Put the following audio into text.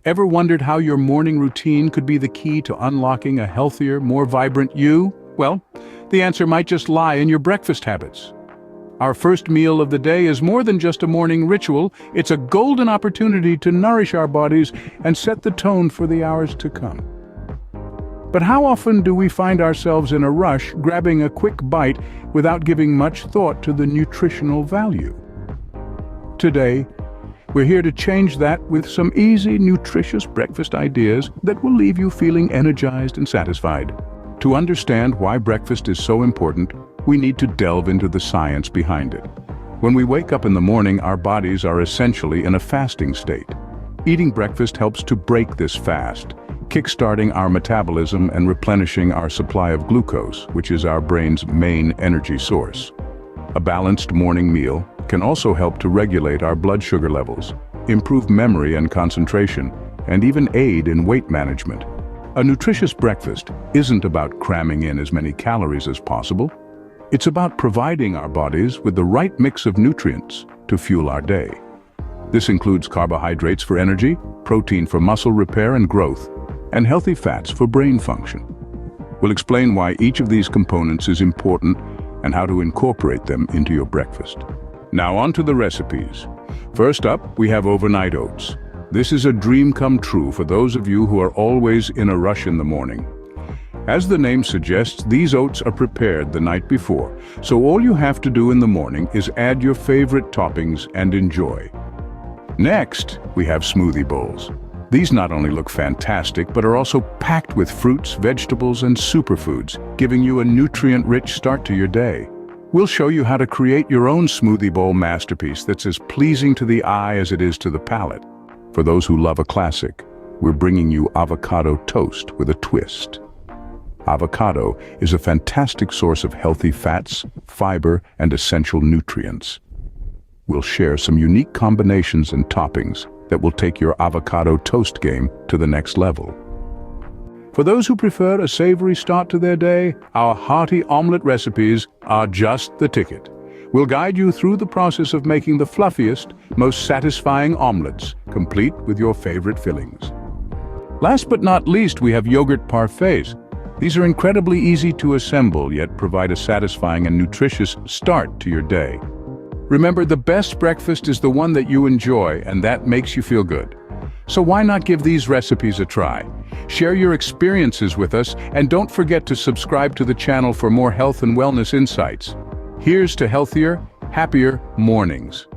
Ever wondered how your morning routine could be the key to unlocking a healthier, more vibrant you? Well, the answer might just lie in your breakfast habits. Our first meal of the day is more than just a morning ritual. It's a golden opportunity to nourish our bodies and set the tone for the hours to come. But how often do we find ourselves in a rush, grabbing a quick bite without giving much thought to the nutritional value? Today, we're here to change that with some easy, nutritious breakfast ideas that will leave you feeling energized and satisfied. To understand why breakfast is so important, we need to delve into the science behind it. When we wake up in the morning, our bodies are essentially in a fasting state. Eating breakfast helps to break this fast, kickstarting our metabolism and replenishing our supply of glucose, which is our brain's main energy source. A balanced morning meal can also help to regulate our blood sugar levels, improve memory and concentration, and even aid in weight management. A nutritious breakfast isn't about cramming in as many calories as possible. It's about providing our bodies with the right mix of nutrients to fuel our day. This includes carbohydrates for energy, protein for muscle repair and growth, and healthy fats for brain function. We'll explain why each of these components is important and how to incorporate them into your breakfast. Now on to the recipes. First up, we have overnight oats. This is a dream come true for those of you who are always in a rush in the morning. As the name suggests, these oats are prepared the night before, so all you have to do in the morning is add your favorite toppings and enjoy. Next, we have smoothie bowls. These not only look fantastic, but are also packed with fruits, vegetables, and superfoods, giving you a nutrient-rich start to your day. We'll show you how to create your own smoothie bowl masterpiece that's as pleasing to the eye as it is to the palate. For those who love a classic, we're bringing you avocado toast with a twist. Avocado is a fantastic source of healthy fats, fiber, and essential nutrients. We'll share some unique combinations and toppings that will take your avocado toast game to the next level. For those who prefer a savory start to their day, our hearty omelette recipes are just the ticket. We'll guide you through the process of making the fluffiest, most satisfying omelettes, complete with your favorite fillings. Last but not least, we have yogurt parfaits. These are incredibly easy to assemble, yet provide a satisfying and nutritious start to your day. Remember, the best breakfast is the one that you enjoy, and that makes you feel good. So why not give these recipes a try? Share your experiences with us, and don't forget to subscribe to the channel for more health and wellness insights. Here's to healthier, happier mornings.